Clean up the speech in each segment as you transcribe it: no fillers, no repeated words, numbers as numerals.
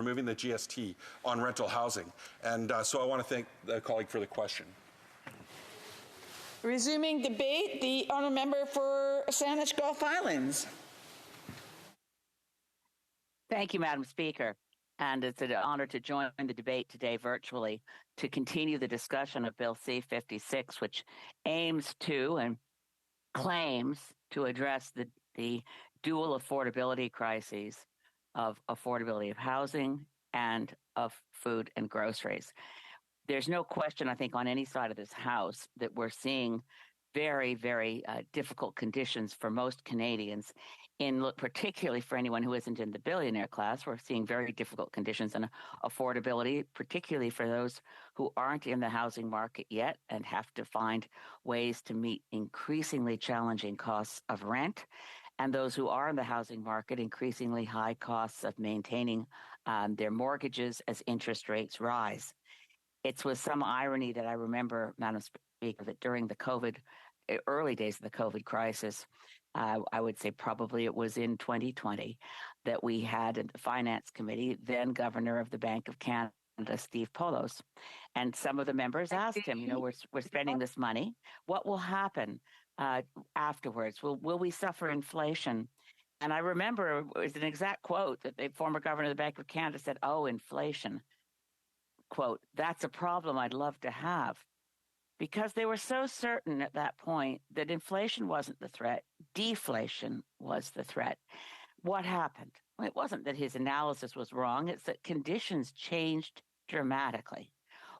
removing the GST on rental housing. And so I want to thank the colleague for the question. Resuming debate, the honourable member for Saanich Gulf Islands. Thank you, Madam Speaker. And it's an honor to join the debate today virtually to continue the discussion of Bill C-56, which aims to and claims to address the dual affordability crises of affordability of housing and of food and groceries. There's no question, I think, on any side of this House that we're seeing very, very difficult conditions for most Canadians, particularly for anyone who isn't in the billionaire class. We're seeing very difficult conditions and affordability, particularly for those who aren't in the housing market yet and have to find ways to meet increasingly challenging costs of rent, and those who are in the housing market, increasingly high costs of maintaining their mortgages as interest rates rise. It's with some irony that I remember, Madam Speaker, that during the early days of the COVID crisis, I would say probably it was in 2020, that we had in the Finance Committee, then Governor of the Bank of Canada, Steve Poloz. And some of the members asked him, we're spending this money. What will happen afterwards? Will we suffer inflation? And I remember it was an exact quote that the former Governor of the Bank of Canada said, "Oh, inflation. Quote, that's a problem I'd love to have," because they were so certain at that point that inflation wasn't the threat, deflation was the threat. What happened? Well, it wasn't that his analysis was wrong, it's that conditions changed dramatically.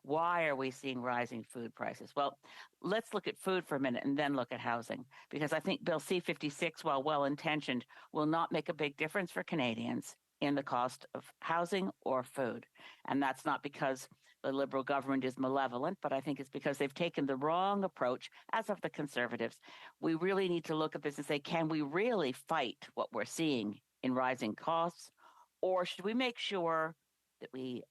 Why are we seeing rising food prices? Well, let's look at food for a minute and then look at housing, because I think Bill C-56, while well-intentioned, will not make a big difference for Canadians in the cost of housing or food. And that's not because the Liberal government is malevolent, but I think it's because they've taken the wrong approach, as of the Conservatives. We really need to look at this and say, can we really fight what we're seeing in rising costs? Or should we make sure that we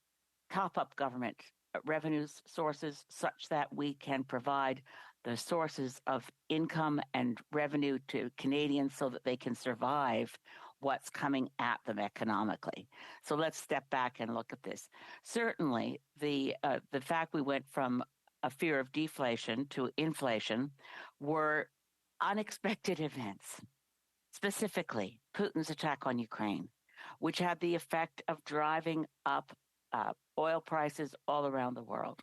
top up government revenue sources such that we can provide the sources of income and revenue to Canadians so that they can survive what's coming at them economically? So let's step back and look at this. Certainly, the fact we went from a fear of deflation to inflation were unexpected events. Specifically, Putin's attack on Ukraine, which had the effect of driving up oil prices all around the world.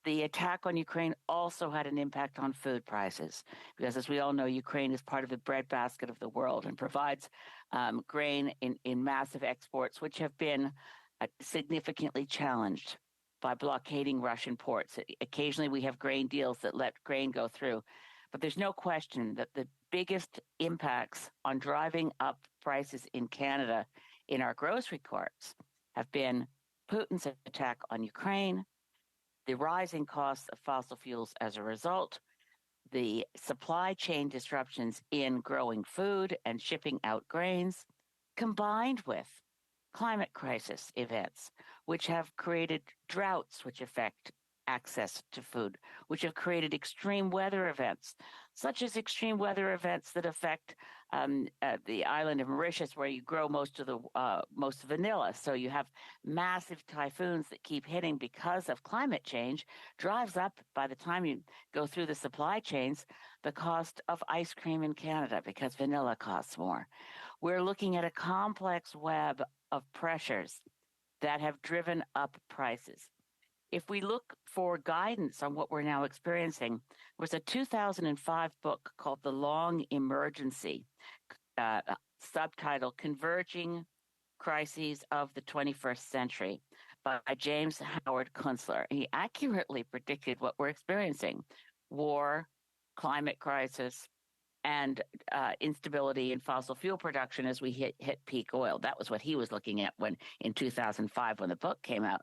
The attack on Ukraine also had an impact on food prices, because as we all know, Ukraine is part of the breadbasket of the world and provides grain in massive exports, which have been significantly challenged by blockading Russian ports. Occasionally we have grain deals that let grain go through, but there's no question that the biggest impacts on driving up prices in Canada in our grocery carts have been Putin's attack on Ukraine, the rising costs of fossil fuels as a result, the supply chain disruptions in growing food and shipping out grains, combined with climate crisis events, which have created droughts which affect access to food, which have created extreme weather events, such as extreme weather events that affect the island of Mauritius, where you grow most of vanilla. So you have massive typhoons that keep hitting because of climate change, drives up, by the time you go through the supply chains, the cost of ice cream in Canada because vanilla costs more. We're looking at a complex web of pressures that have driven up prices. If we look for guidance on what we're now experiencing, there was a 2005 book called The Long Emergency, subtitled Converging Crises of the 21st Century by James Howard Kunstler. He accurately predicted what we're experiencing: war, climate crisis, and instability in fossil fuel production as we hit peak oil. That was what he was looking at in 2005 when the book came out.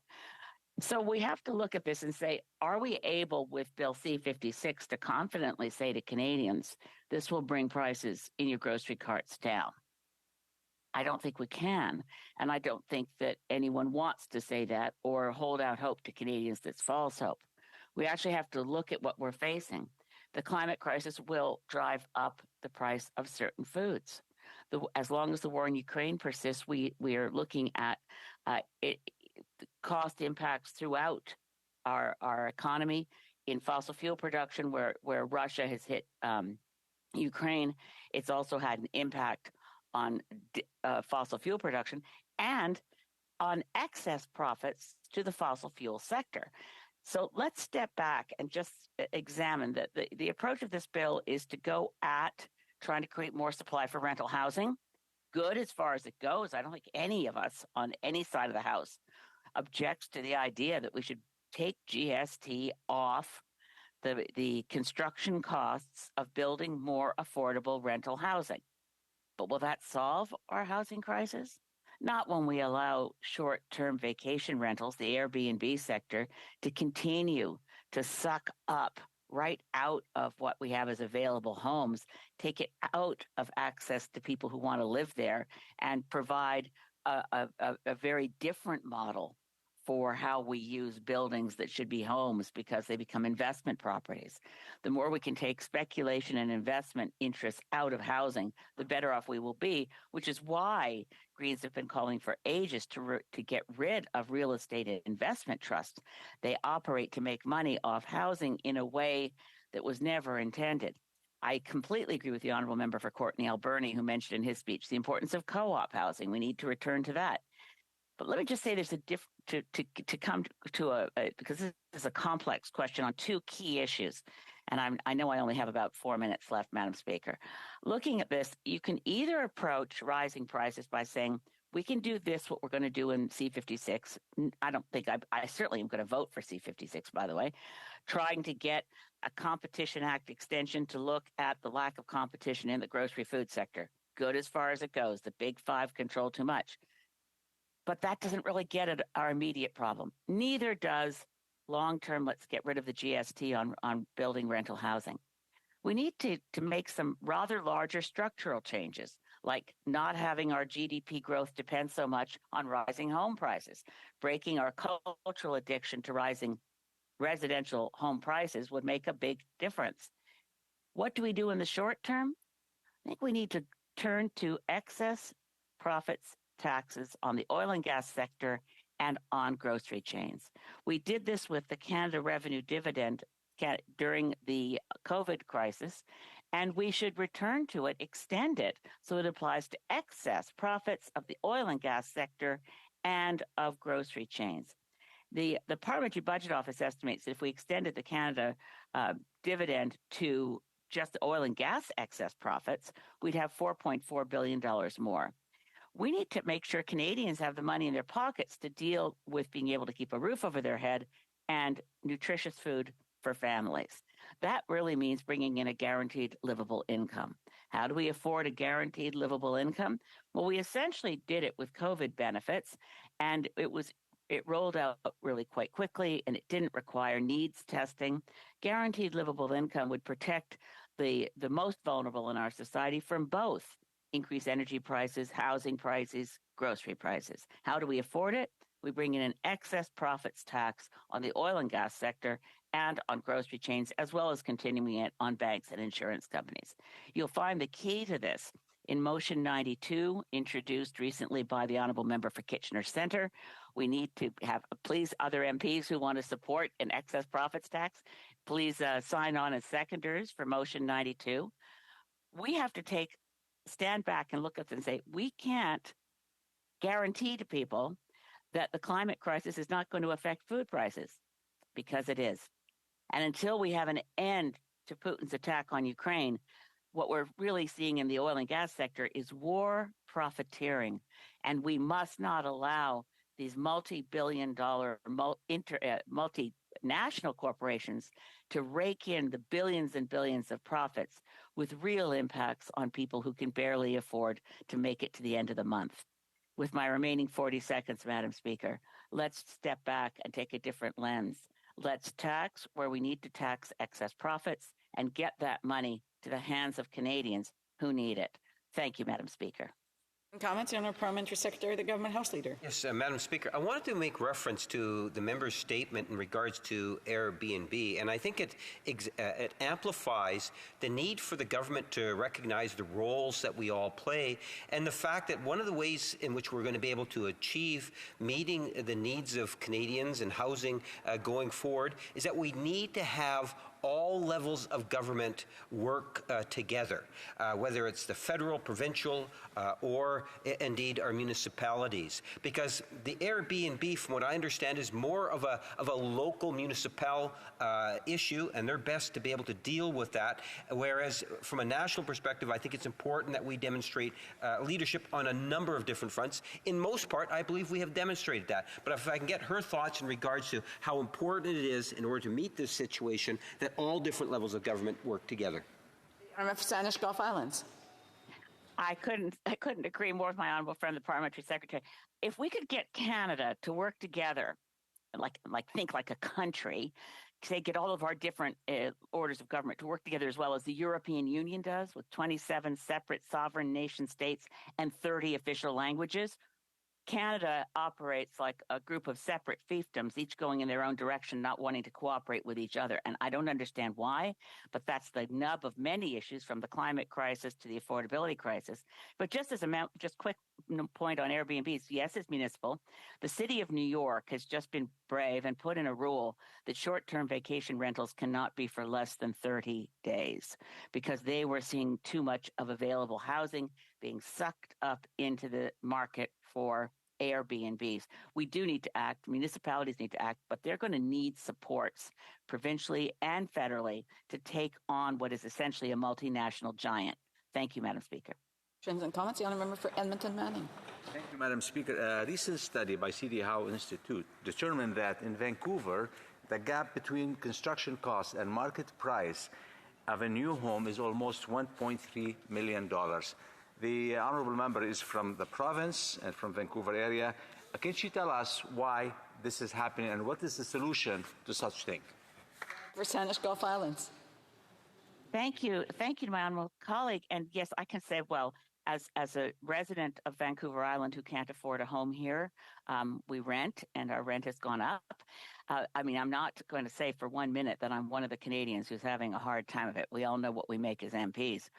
So we have to look at this and say, are we able with Bill C-56 to confidently say to Canadians, this will bring prices in your grocery carts down? I don't think we can. And I don't think that anyone wants to say that or hold out hope to Canadians that's false hope. We actually have to look at what we're facing. The climate crisis will drive up the price of certain foods. as long as the war in Ukraine persists, we are looking at cost impacts throughout our economy in fossil fuel production, where Russia has hit Ukraine. It's also had an impact on fossil fuel production and on excess profits to the fossil fuel sector. So let's step back and just examine that the approach of this bill is to go at trying to create more supply for rental housing. Good as far as it goes. I don't think any of us on any side of the House objects to the idea that we should take GST off the construction costs of building more affordable rental housing. But will that solve our housing crisis? Not when we allow short-term vacation rentals, the Airbnb sector, to continue to suck up right out of what we have as available homes, take it out of access to people who want to live there, and provide a very different model for how we use buildings that should be homes because they become investment properties. The more we can take speculation and investment interests out of housing, the better off we will be, which is why Greens have been calling for ages to get rid of real estate investment trusts. They operate to make money off housing in a way that was never intended. I completely agree with the honorable member for Courtney Alberni, who mentioned in his speech the importance of co-op housing. We need to return to that. But let me just say there's to come to because this is a complex question on two key issues. And I know I only have about 4 minutes left, Madam Speaker. Looking at this, you can either approach rising prices by saying, we can do this, what we're going to do in C-56. I don't think I certainly am going to vote for C-56, by the way, trying to get a Competition Act extension to look at the lack of competition in the grocery food sector. Good as far as it goes. The big five control too much. But that doesn't really get at our immediate problem. Neither does long-term, let's get rid of the GST on building rental housing. We need to make some rather larger structural changes, like not having our GDP growth depend so much on rising home prices. Breaking our cultural addiction to rising residential home prices would make a big difference. What do we do in the short term? I think we need to turn to excess profits taxes on the oil and gas sector and on grocery chains. We did this with the Canada Revenue Dividend during the COVID crisis, and we should return to it, extend it, so it applies to excess profits of the oil and gas sector and of grocery chains. The Parliamentary Budget Office estimates that if we extended the Canada dividend to just the oil and gas excess profits, we'd have $4.4 billion more. We need to make sure Canadians have the money in their pockets to deal with being able to keep a roof over their head and nutritious food for families. That really means bringing in a guaranteed livable income. How do we afford a guaranteed livable income? Well, we essentially did it with COVID benefits, and it rolled out really quite quickly, and it didn't require needs testing. Guaranteed livable income would protect the most vulnerable in our society from both increased energy prices, housing prices, grocery prices. How do we afford it? We bring in an excess profits tax on the oil and gas sector and on grocery chains, as well as continuing it on banks and insurance companies. You'll find the key to this in Motion 92, introduced recently by the Honourable Member for Kitchener Centre. We need to have, please, other MPs who want to support an excess profits tax, please sign on as seconders for Motion 92. We have to stand back and look at this and say, we can't guarantee to people that the climate crisis is not going to affect food prices, because it is. And until we have an end to Putin's attack on Ukraine, what we're really seeing in the oil and gas sector is war profiteering. And we must not allow these multi-billion-dollar multinational corporations to rake in the billions and billions of profits with real impacts on people who can barely afford to make it to the end of the month. With my remaining 40 seconds, Madam Speaker, let's step back and take a different lens. Let's tax where we need to tax excess profits and get that money to the hands of Canadians who need it. Thank you, Madam Speaker. Comments, the Honourable Parliamentary Secretary, the Government House Leader. Yes, Madam Speaker, I wanted to make reference to the member's statement in regards to Airbnb, and I think it amplifies the need for the government to recognize the roles that we all play, and the fact that one of the ways in which we're going to be able to achieve meeting the needs of Canadians and housing going forward is that we need to have all levels of government work together, whether it's the federal, provincial, or indeed our municipalities. Because the Airbnb, from what I understand, is more of a local municipal issue, and they're best to be able to deal with that. Whereas from a national perspective, I think it's important that we demonstrate leadership on a number of different fronts. In most part, I believe we have demonstrated that. But if I can get her thoughts in regards to how important it is in order to meet this situation that all different levels of government work together. Honourable for Saanich Gulf Islands. I couldn't agree more with my honourable friend, the Parliamentary Secretary. If we could get Canada to work together, think like a country, say get all of our different orders of government to work together as well as the European Union does, with 27 separate sovereign nation states and 30 official languages. Canada operates like a group of separate fiefdoms, each going in their own direction, not wanting to cooperate with each other. And I don't understand why, but that's the nub of many issues, from the climate crisis to the affordability crisis. But just quick point on Airbnbs, yes, it's municipal. The city of New York has just been brave and put in a rule that short-term vacation rentals cannot be for less than 30 days because they were seeing too much of available housing being sucked up into the market for Airbnbs. We do need to act. Municipalities need to act, but they're going to need supports provincially and federally to take on what is essentially a multinational giant. Thank you, Madam Speaker. Questions and comments? The Honourable Member for Edmonton Manning. Thank you, Madam Speaker. A recent study by C.D. Howe Institute determined that in Vancouver, the gap between construction costs and market price of a new home is almost $1.3 million. The honourable member is from the province and from Vancouver area. Can she tell us why this is happening and what is the solution to such thing? For Saanich Gulf Islands. Thank you to my honourable colleague. And yes, I can say, well, as a resident of Vancouver Island who can't afford a home here, we rent, and our rent has gone up. I'm not going to say for 1 minute that I'm one of the Canadians who's having a hard time of it. We all know what we make as MPs.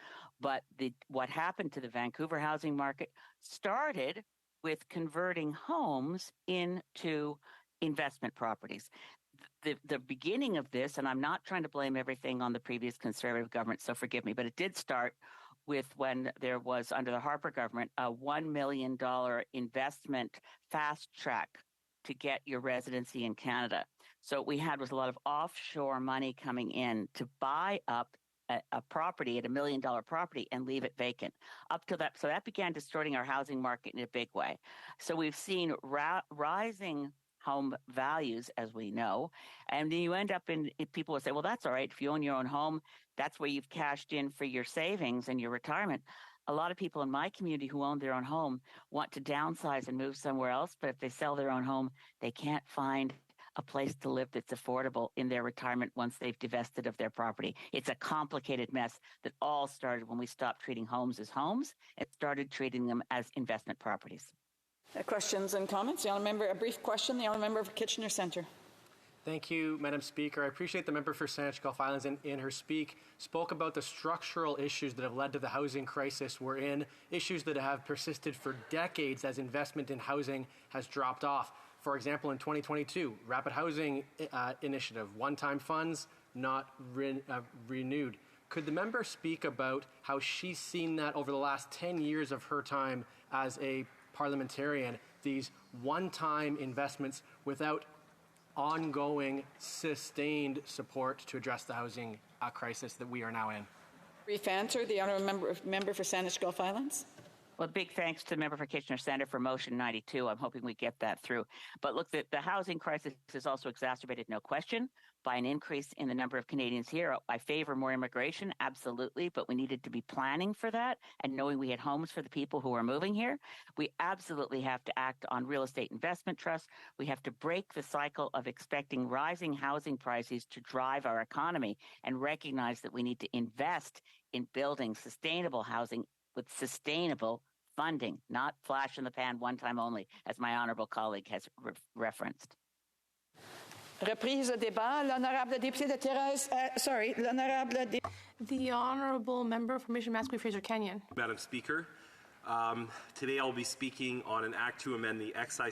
But what happened to the Vancouver housing market started with converting homes into investment properties. The beginning of this, and I'm not trying to blame everything on the previous Conservative government, so forgive me, but it did start with when there was, under the Harper government, a $1 million investment fast track to get your residency in Canada. So what we had was a lot of offshore money coming in to buy up a property at $1 million property and leave it vacant up to that. So that began distorting our housing market in a big way. So we've seen rising home values, as we know, and then you end up people will say, well, that's all right. If you own your own home, that's where you've cashed in for your savings and your retirement. A lot of people in my community who own their own home want to downsize and move somewhere else, but if they sell their own home, they can't find a place to live that's affordable in their retirement once they've divested of their property. It's a complicated mess that all started when we stopped treating homes as homes and started treating them as investment properties. Questions and comments? The Honourable Member, a brief question. The Honourable Member for Kitchener Centre. Thank you, Madam Speaker. I appreciate the member for Saanich Gulf Islands in her speak spoke about the structural issues that have led to the housing crisis we're in, issues that have persisted for decades as investment in housing has dropped off. For example, in 2022, Rapid Housing Initiative, one-time funds not renewed. Could the member speak about how she's seen that over the last 10 years of her time as a parliamentarian, these one-time investments without ongoing, sustained support to address the housing crisis that we are now in? Brief answer, the Honourable Member for Saanich Gulf Islands. Well, big thanks to the member for Kitchener Centre for motion 92. I'm hoping we get that through. But look, the housing crisis is also exacerbated, no question, by an increase in the number of Canadians here. I favor more immigration, absolutely, but we needed to be planning for that and knowing we had homes for the people who are moving here. We absolutely have to act on real estate investment trusts. We have to break the cycle of expecting rising housing prices to drive our economy and recognize that we need to invest in building sustainable housing with sustainable funding, not flash in the pan, one time only, as my honorable colleague has referenced. Reprise débat. L'honorable député de Thérèse, l'honorable député. The Honourable Member for Mission Mascouche Fraser Kenyon. Madam Speaker, today I'll be speaking on an act to amend the excise